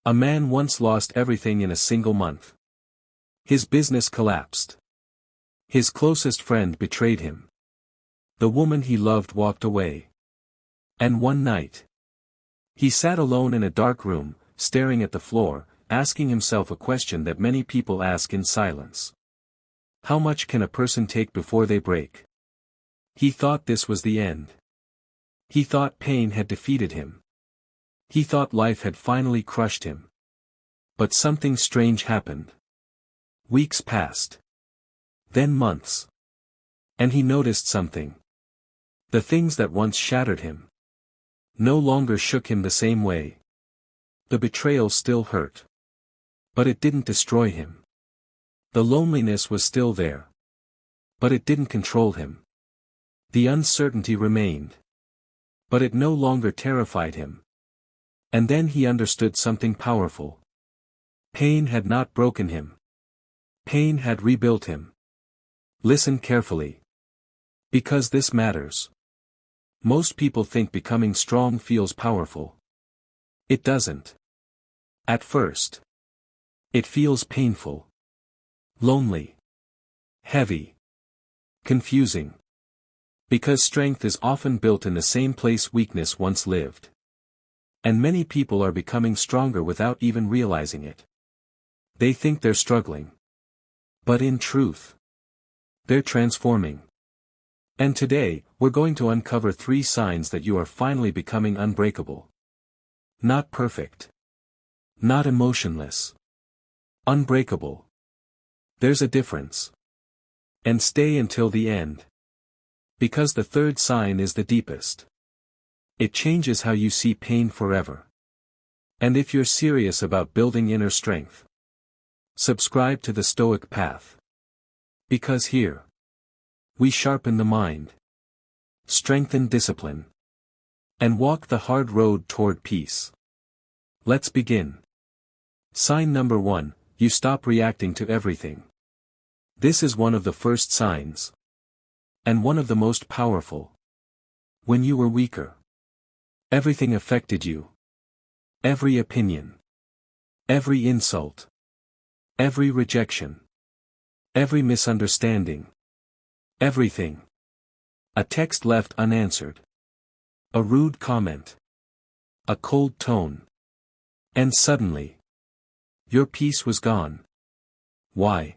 A man once lost everything in a single month. His business collapsed. His closest friend betrayed him. The woman he loved walked away. And one night, he sat alone in a dark room, staring at the floor, asking himself a question that many people ask in silence. How much can a person take before they break? He thought this was the end. He thought pain had defeated him. He thought life had finally crushed him. But something strange happened. Weeks passed. Then months. And he noticed something. The things that once shattered him no longer shook him the same way. The betrayal still hurt. But it didn't destroy him. The loneliness was still there. But it didn't control him. The uncertainty remained. But it no longer terrified him. And then he understood something powerful. Pain had not broken him. Pain had rebuilt him. Listen carefully. Because this matters. Most people think becoming strong feels powerful. It doesn't. At first. It feels painful. Lonely. Heavy. Confusing. Because strength is often built in the same place weakness once lived. And many people are becoming stronger without even realizing it. They think they're struggling. But in truth, they're transforming. And today, we're going to uncover 3 signs that you are finally becoming unbreakable. Not perfect. Not emotionless. Unbreakable. There's a difference. And stay until the end. Because the 3rd sign is the deepest. It changes how you see pain forever. And if you're serious about building inner strength, subscribe to the Stoic Path. Because here, we sharpen the mind, strengthen discipline, and walk the hard road toward peace. Let's begin. Sign number 1, you stop reacting to everything. This is one of the first signs. And one of the most powerful. When you were weaker, everything affected you. Every opinion. Every insult. Every rejection. Every misunderstanding. Everything. A text left unanswered. A rude comment. A cold tone. And suddenly, your peace was gone. Why?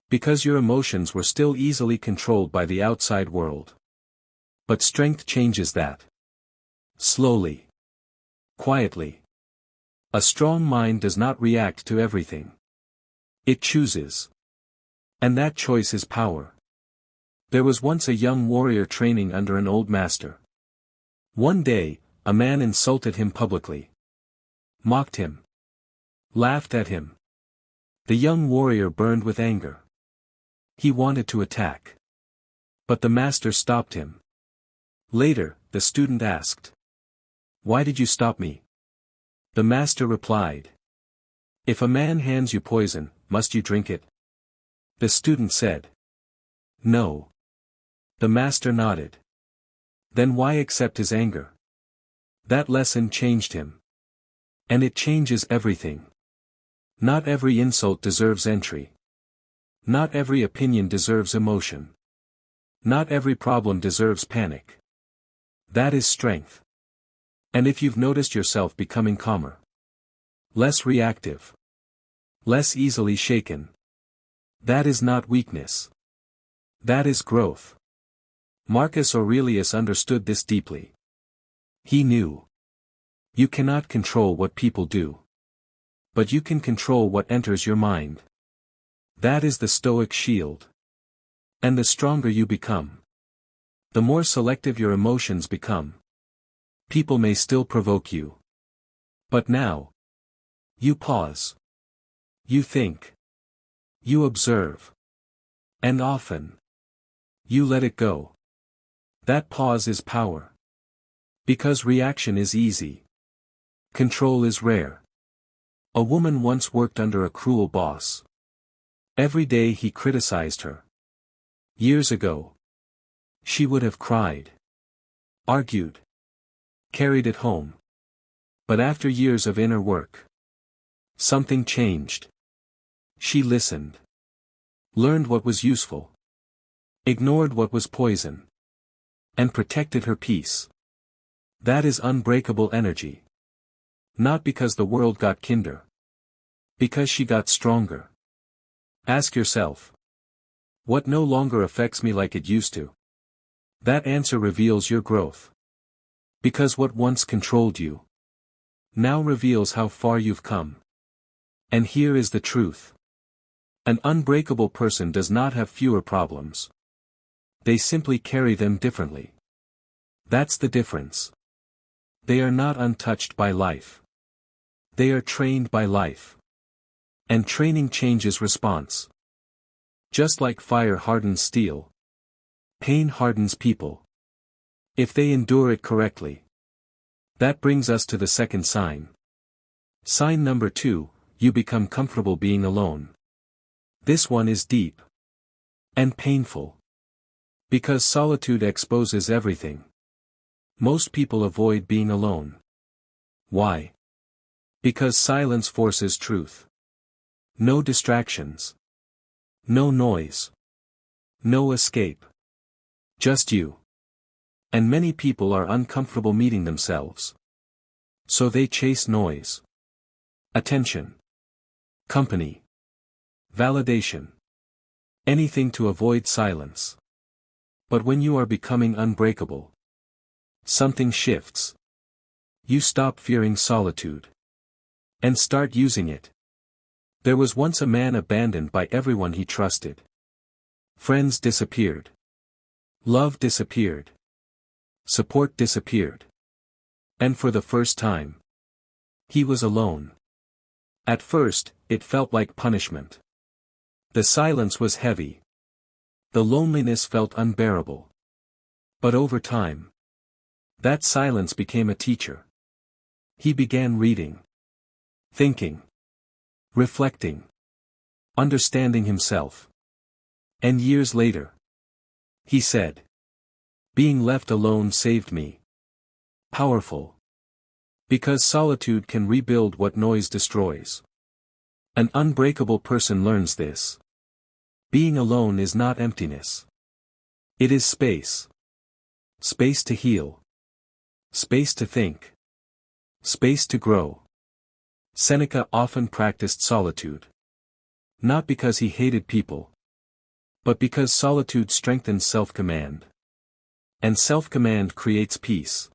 Because your emotions were still easily controlled by the outside world. But strength changes that. Slowly. Quietly. A strong mind does not react to everything. It chooses. And that choice is power. There was once a young warrior training under an old master. One day, a man insulted him publicly. Mocked him. Laughed at him. The young warrior burned with anger. He wanted to attack. But the master stopped him. Later, the student asked, "Why did you stop me?" The master replied, "If a man hands you poison, must you drink it?" The student said, "No." The master nodded. Then why accept his anger? That lesson changed him. And it changes everything. Not every insult deserves entry. Not every opinion deserves emotion. Not every problem deserves panic. That is strength. And if you've noticed yourself becoming calmer, less reactive, less easily shaken, that is not weakness. That is growth. Marcus Aurelius understood this deeply. He knew. You cannot control what people do. But you can control what enters your mind. That is the Stoic shield. And the stronger you become, the more selective your emotions become. People may still provoke you. But now, you pause. You think. You observe. And often, you let it go. That pause is power. Because reaction is easy. Control is rare. A woman once worked under a cruel boss. Every day he criticized her. Years ago, she would have cried, argued, carried it home. But after years of inner work, Something changed. She listened. Learned what was useful. Ignored what was poison. And protected her peace. That is unbreakable energy. Not because the world got kinder. Because she got stronger. Ask yourself. What no longer affects me like it used to? That answer reveals your growth. Because what once controlled you now reveals how far you've come. And here is the truth. An unbreakable person does not have fewer problems. They simply carry them differently. That's the difference. They are not untouched by life. They are trained by life. And training changes response. Just like fire hardens steel. Pain hardens people. If they endure it correctly. That brings us to the second sign. Sign number 2, you become comfortable being alone. This one is deep. And painful. Because solitude exposes everything. Most people avoid being alone. Why? Because silence forces truth. No distractions. No noise. No escape. Just you. And many people are uncomfortable meeting themselves. So they chase noise. Attention. Company. Validation. Anything to avoid silence. But when you are becoming unbreakable, something shifts. You stop fearing solitude. And start using it. There was once a man abandoned by everyone he trusted. Friends disappeared. Love disappeared. Support disappeared. And for the first time, he was alone. At first, it felt like punishment. The silence was heavy. The loneliness felt unbearable. But over time, that silence became a teacher. He began reading. Thinking. Reflecting. Understanding himself. And years later, he said, being left alone saved me. Powerful. Because solitude can rebuild what noise destroys. An unbreakable person learns this. Being alone is not emptiness. It is space. Space to heal. Space to think. Space to grow. Seneca often practiced solitude. Not because he hated people. But because solitude strengthens self-command. And self-command creates peace.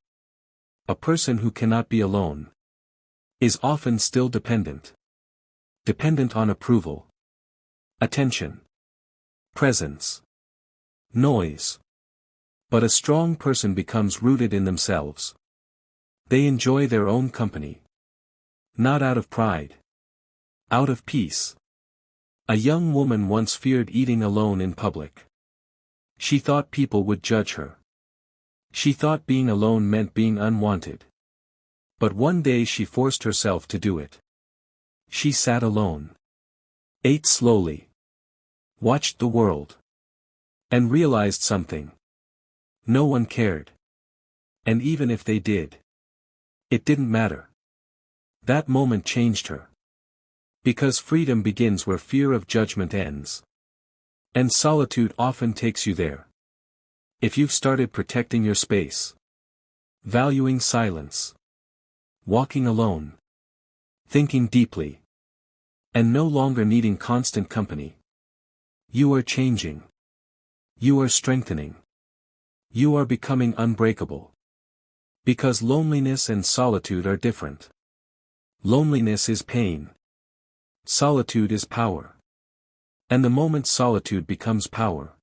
A person who cannot be alone is often still dependent. Dependent on approval. Attention. Presence. Noise. But a strong person becomes rooted in themselves. They enjoy their own company. Not out of pride. Out of peace. A young woman once feared eating alone in public. She thought people would judge her. She thought being alone meant being unwanted. But one day she forced herself to do it. She sat alone. Ate slowly. Watched the world. And realized something. No one cared. And even if they did, it didn't matter. That moment changed her. Because freedom begins where fear of judgment ends. And solitude often takes you there. If you've started protecting your space, valuing silence, walking alone, thinking deeply, and no longer needing constant company, you are changing. You are strengthening. You are becoming unbreakable. Because loneliness and solitude are different. Loneliness is pain. Solitude is power. And the moment solitude becomes power,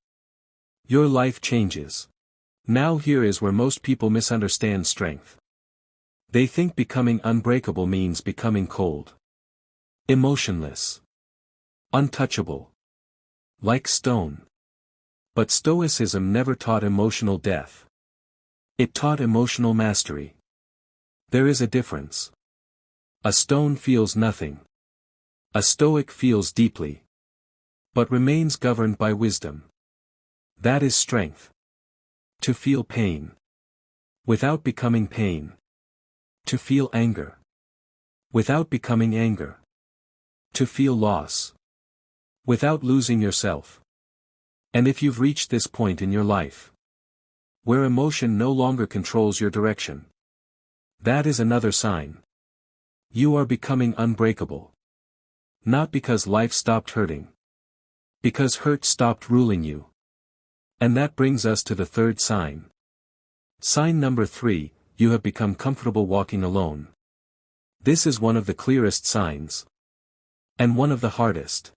your life changes. Now here is where most people misunderstand strength. They think becoming unbreakable means becoming cold. Emotionless. Untouchable. Like stone. But Stoicism never taught emotional death. It taught emotional mastery. There is a difference. A stone feels nothing. A Stoic feels deeply. But remains governed by wisdom. That is strength. To feel pain. Without becoming pain. To feel anger. Without becoming anger. To feel loss. Without losing yourself. And if you've reached this point in your life, where emotion no longer controls your direction, that is another sign. You are becoming unbreakable. Not because life stopped hurting. Because hurt stopped ruling you. And that brings us to the third sign. Sign number 3, you have become comfortable walking alone. This is one of the clearest signs. And one of the hardest.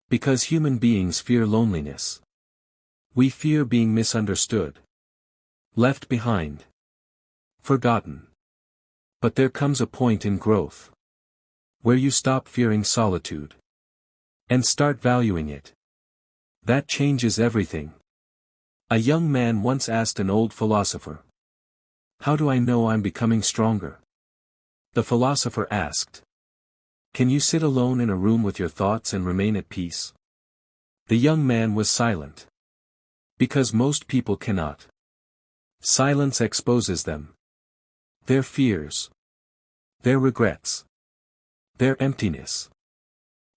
Because human beings fear loneliness. We fear being misunderstood. Left behind. Forgotten. But there comes a point in growth. Where you stop fearing solitude. And start valuing it. That changes everything. A young man once asked an old philosopher. How do I know I'm becoming stronger? The philosopher asked. Can you sit alone in a room with your thoughts and remain at peace? The young man was silent. Because most people cannot. Silence exposes them. Their fears. Their regrets. Their emptiness.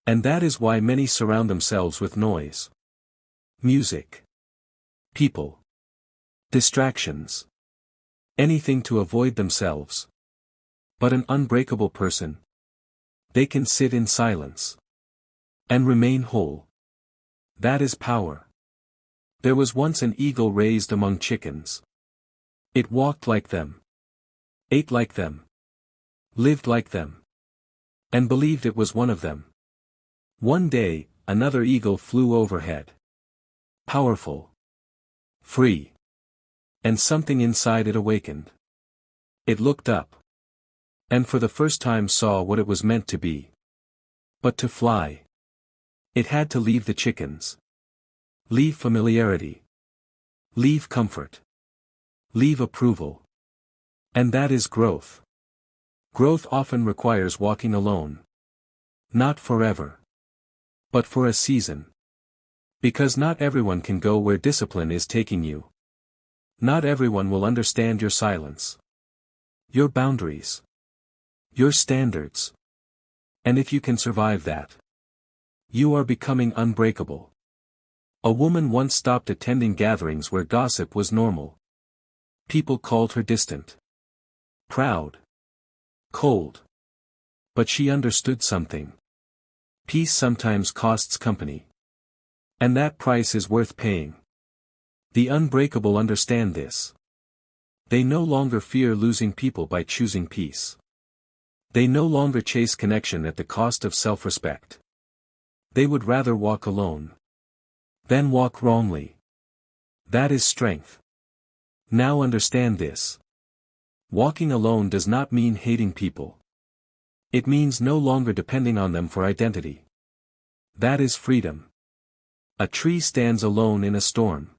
And that is why many surround themselves with noise. Music. People. Distractions. Anything to avoid themselves. But an unbreakable person. They can sit in silence. And remain whole. That is power. There was once an eagle raised among chickens. It walked like them. Ate like them. Lived like them. And believed it was one of them. One day, another eagle flew overhead. Powerful. Free. And something inside it awakened. It looked up. And for the first time saw what it was meant to be. But to fly. It had to leave the chickens. Leave familiarity. Leave comfort. Leave approval. And that is growth. Growth often requires walking alone. Not forever. But for a season. Because not everyone can go where discipline is taking you. Not everyone will understand your silence. Your boundaries. Your standards. And if you can survive that, you are becoming unbreakable. A woman once stopped attending gatherings where gossip was normal. People called her distant. Proud. Cold. But she understood something. Peace sometimes costs company. And that price is worth paying. The unbreakable understand this. They no longer fear losing people by choosing peace. They no longer chase connection at the cost of self-respect. They would rather walk alone than walk wrongly. That is strength. Now understand this. Walking alone does not mean hating people. It means no longer depending on them for identity. That is freedom. A tree stands alone in a storm.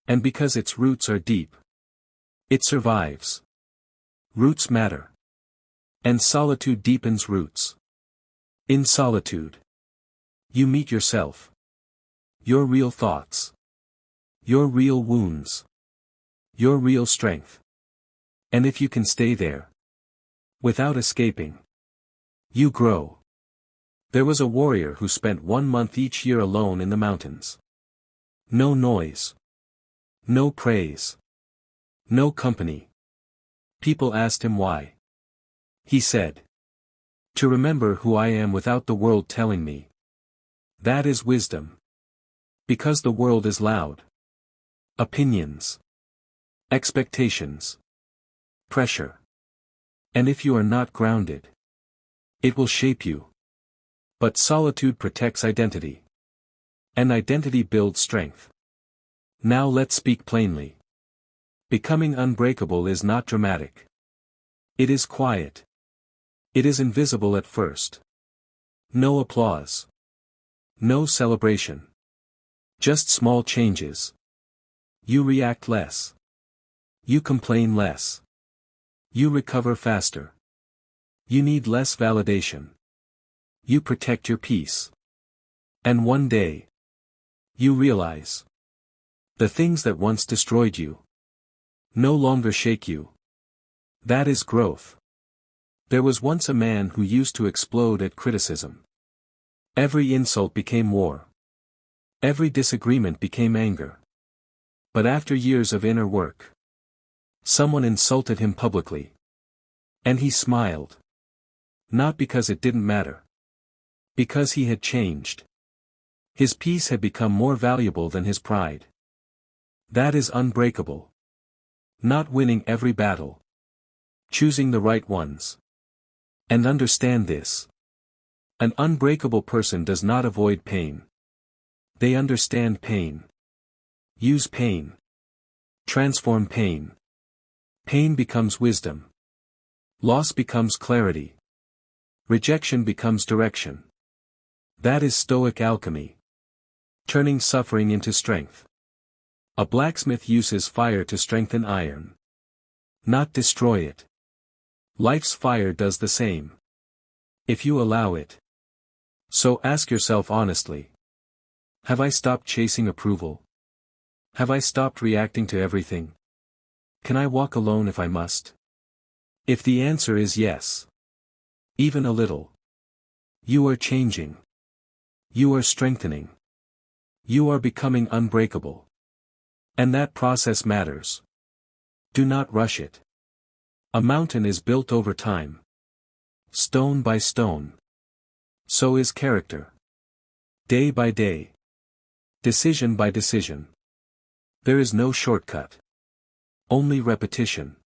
And because its roots are deep, it survives. Roots matter. And solitude deepens roots. In solitude, you meet yourself. Your real thoughts. Your real wounds. Your real strength. And if you can stay there, without escaping, you grow. There was a warrior who spent 1 month each year alone in the mountains. No noise. No praise. No company. People asked him why. He said, to remember who I am without the world telling me. That is wisdom. Because the world is loud. Opinions. Expectations. Pressure. And if you are not grounded, it will shape you. But solitude protects identity. And identity builds strength. Now let's speak plainly. Becoming unbreakable is not dramatic. It is quiet. It is invisible at first. No applause. No celebration. Just small changes. You react less. You complain less. You recover faster. You need less validation. You protect your peace. And one day, you realize the things that once destroyed you no longer shake you. That is growth. There was once a man who used to explode at criticism. Every insult became war. Every disagreement became anger. But after years of inner work, someone insulted him publicly. And he smiled. Not because it didn't matter. Because he had changed. His peace had become more valuable than his pride. That is unbreakable. Not winning every battle. Choosing the right ones. And understand this. An unbreakable person does not avoid pain. They understand pain. Use pain. Transform pain. Pain becomes wisdom. Loss becomes clarity. Rejection becomes direction. That is Stoic alchemy. Turning suffering into strength. A blacksmith uses fire to strengthen iron. Not destroy it. Life's fire does the same. If you allow it. So ask yourself honestly. Have I stopped chasing approval? Have I stopped reacting to everything? Can I walk alone if I must? If the answer is yes, even a little, you are changing. You are strengthening. You are becoming unbreakable. And that process matters. Do not rush it. A mountain is built over time. Stone by stone. So is character. Day by day. Decision by decision. There is no shortcut. Only repetition.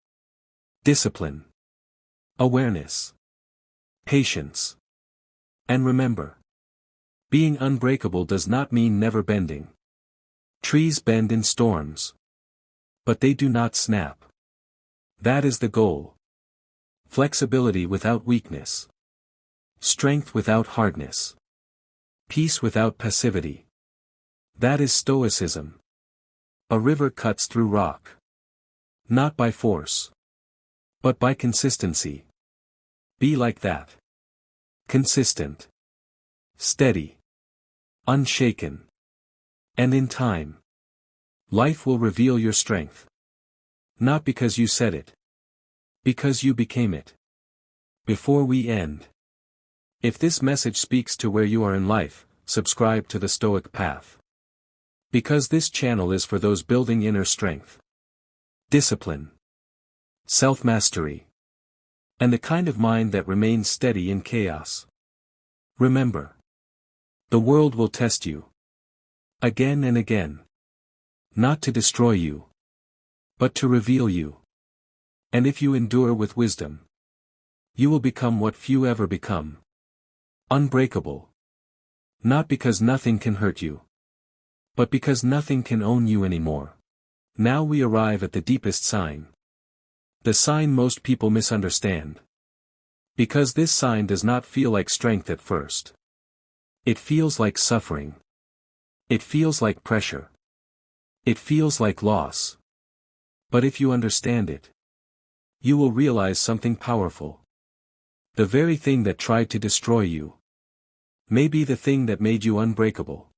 Discipline. Awareness. Patience. And remember. Being unbreakable does not mean never bending. Trees bend in storms. But they do not snap. That is the goal. Flexibility without weakness. Strength without hardness. Peace without passivity. That is Stoicism. A river cuts through rock. Not by force. But by consistency. Be like that. Consistent. Steady. Unshaken. And in time, life will reveal your strength. Not because you said it. Because you became it. Before we end. If this message speaks to where you are in life, subscribe to the Stoic Path. Because this channel is for those building inner strength. Discipline. Self-mastery. And the kind of mind that remains steady in chaos. Remember. The world will test you. Again and again. Not to destroy you. But to reveal you. And if you endure with wisdom, you will become what few ever become. Unbreakable. Not because nothing can hurt you. But because nothing can own you anymore. Now we arrive at the deepest sign. The sign most people misunderstand. Because this sign does not feel like strength at first. It feels like suffering. It feels like pressure. It feels like loss. But if you understand it, you will realize something powerful. The very thing that tried to destroy you may be the thing that made you unbreakable.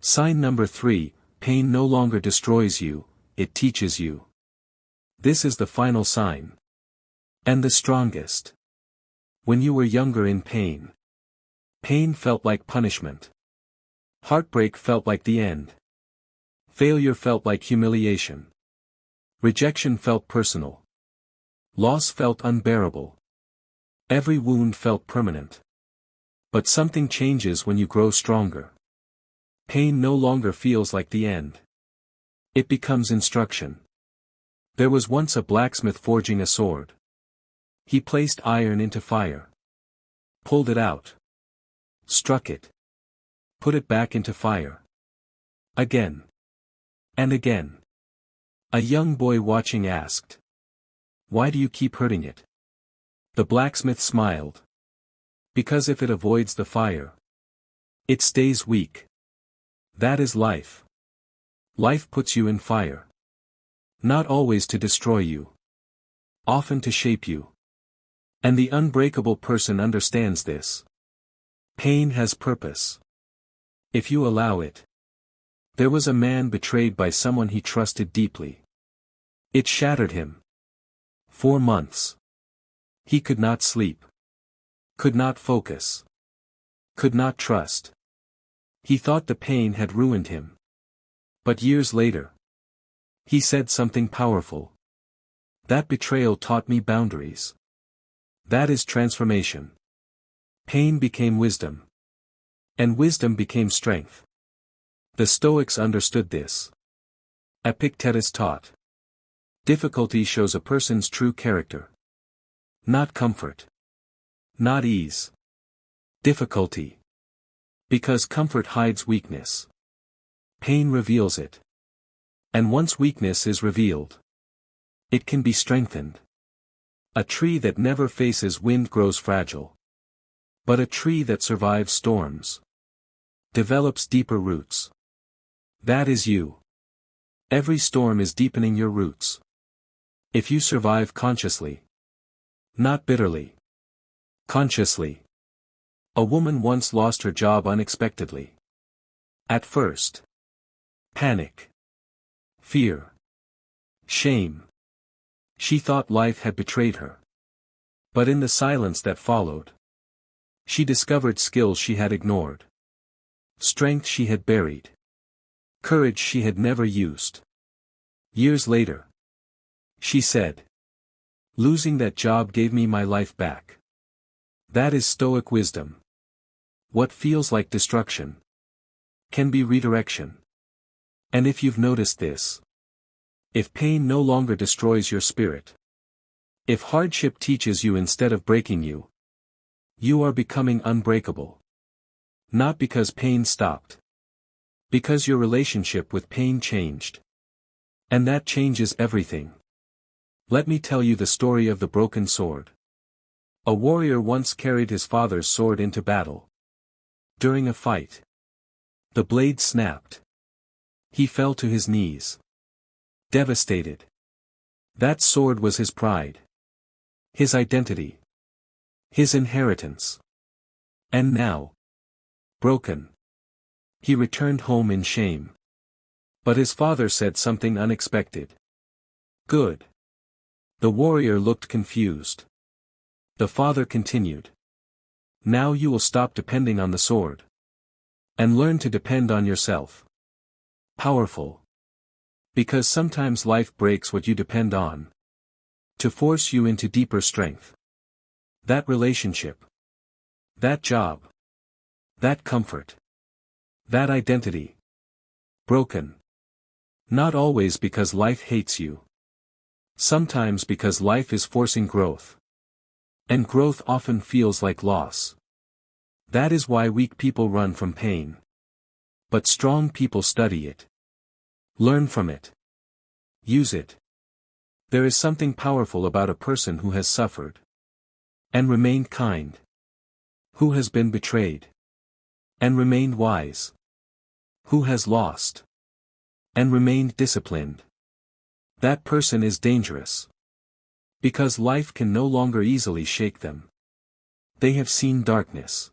Sign number 3, pain no longer destroys you, it teaches you. This is the final sign. And the strongest. When you were younger in pain. Pain felt like punishment. Heartbreak felt like the end. Failure felt like humiliation. Rejection felt personal. Loss felt unbearable. Every wound felt permanent. But something changes when you grow stronger. Pain no longer feels like the end. It becomes instruction. There was once a blacksmith forging a sword. He placed iron into fire. Pulled it out. Struck it. Put it back into fire. Again. And again. A young boy watching asked, "Why do you keep hurting it?" The blacksmith smiled. Because if it avoids the fire, it stays weak. That is life. Life puts you in fire. Not always to destroy you. Often to shape you. And the unbreakable person understands this. Pain has purpose. If you allow it. There was a man betrayed by someone he trusted deeply. It shattered him. 4 months. He could not sleep. Could not focus. Could not trust. He thought the pain had ruined him. But years later, he said something powerful. That betrayal taught me boundaries. That is transformation. Pain became wisdom. And wisdom became strength. The Stoics understood this. Epictetus taught. Difficulty shows a person's true character. Not comfort. Not ease. Difficulty. Because comfort hides weakness. Pain reveals it. And once weakness is revealed, it can be strengthened. A tree that never faces wind grows fragile. But a tree that survives storms develops deeper roots. That is you. Every storm is deepening your roots. If you survive consciously, not bitterly, consciously. A woman once lost her job unexpectedly. At first, panic, fear, shame. She thought life had betrayed her. But in the silence that followed, she discovered skills she had ignored. Strength she had buried. Courage she had never used. Years later, she said, "Losing that job gave me my life back." That is Stoic wisdom. What feels like destruction can be redirection. And if you've noticed this, if pain no longer destroys your spirit, if hardship teaches you instead of breaking you, you are becoming unbreakable. Not because pain stopped. Because your relationship with pain changed. And that changes everything. Let me tell you the story of the broken sword. A warrior once carried his father's sword into battle. During a fight, the blade snapped. He fell to his knees. Devastated. That sword was his pride. His identity. His inheritance. And now, broken, he returned home in shame. But his father said something unexpected. "Good." The warrior looked confused. The father continued. "Now you will stop depending on the sword. And learn to depend on yourself." Powerful. Because sometimes life breaks what you depend on. To force you into deeper strength. That relationship. That job. That comfort. That identity. Broken. Not always because life hates you. Sometimes because life is forcing growth. And growth often feels like loss. That is why weak people run from pain. But strong people study it. Learn from it. Use it. There is something powerful about a person who has suffered. And remained kind. Who has been betrayed. And remained wise. Who has lost. And remained disciplined. That person is dangerous. Because life can no longer easily shake them. They have seen darkness.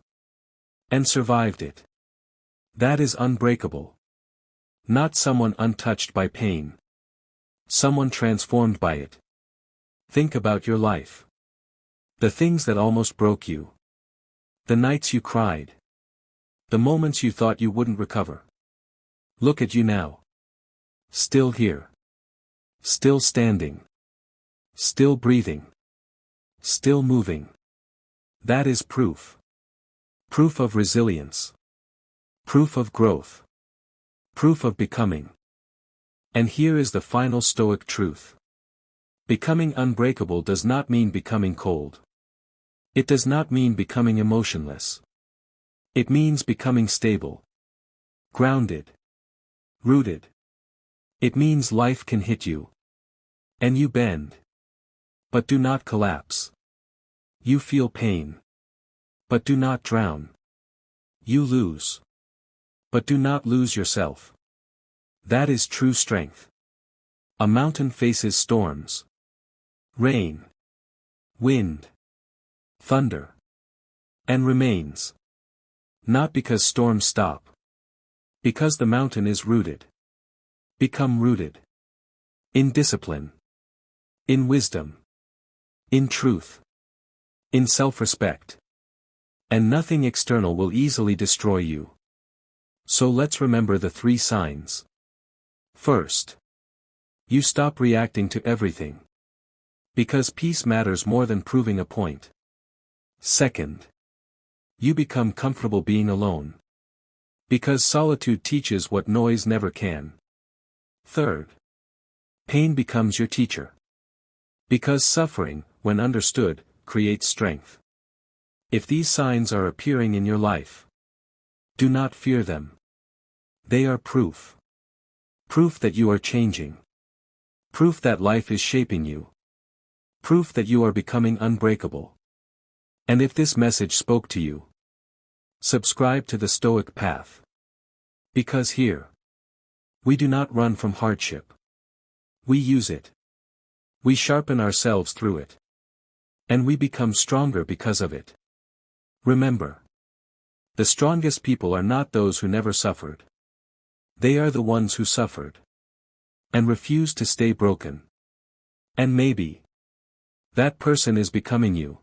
And survived it. That is unbreakable. Not someone untouched by pain. Someone transformed by it. Think about your life. The things that almost broke you. The nights you cried. The moments you thought you wouldn't recover. Look at you now. Still here. Still standing. Still breathing. Still moving. That is proof. Proof of resilience. Proof of growth. Proof of becoming. And here is the final Stoic truth. Becoming unbreakable does not mean becoming cold. It does not mean becoming emotionless. It means becoming stable. Grounded. Rooted. It means life can hit you. And you bend. But do not collapse. You feel pain. But do not drown. You lose. But do not lose yourself. That is true strength. A mountain faces storms. Rain. Wind. Thunder. And remains. Not because storms stop. Because the mountain is rooted. Become rooted. In discipline. In wisdom. In truth. In self-respect. And nothing external will easily destroy you. So let's remember the 3 signs. First, you stop reacting to everything. Because peace matters more than proving a point. Second, you become comfortable being alone. Because solitude teaches what noise never can. Third, pain becomes your teacher. Because suffering, when understood, creates strength. If these signs are appearing in your life, do not fear them. They are proof. Proof that you are changing. Proof that life is shaping you. Proof that you are becoming unbreakable. And if this message spoke to you, subscribe to the Stoic Path. Because here, we do not run from hardship. We use it. We sharpen ourselves through it. And we become stronger because of it. Remember, the strongest people are not those who never suffered. They are the ones who suffered. And refused to stay broken. And maybe that person is becoming you.